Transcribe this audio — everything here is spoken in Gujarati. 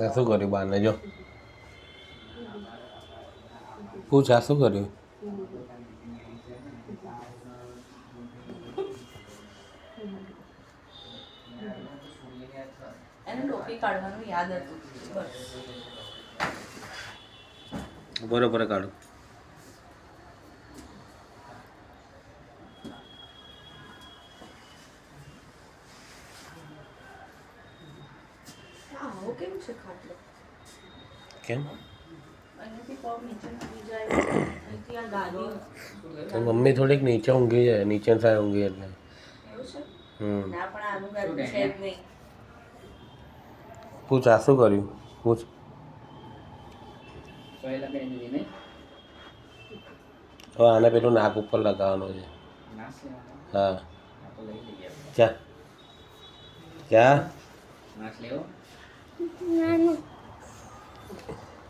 શું કર્યું બાને જો પૂછ આ શું કર્યું એને ટોપી કાઢવાનું યાદ હતું બસ બરોબર કાઢો આવો કેમ છે ખાટલો કેમ અહીંયાથી પગ નીચે નાખી જાય અહીંથી આ ગાદી તો મમ્મી થોડીક નીચે ઊંઘી જાય નીચે સાય ઊંઘી એટલે એવું છે હમ ના પણ આનું ગાદું છે જ નહીં પૂછ આ શું કર્યું પૂછ હવે આને પેલું નાક ઉપર લગાવવાનું છે હા ક્યાં ક્યાં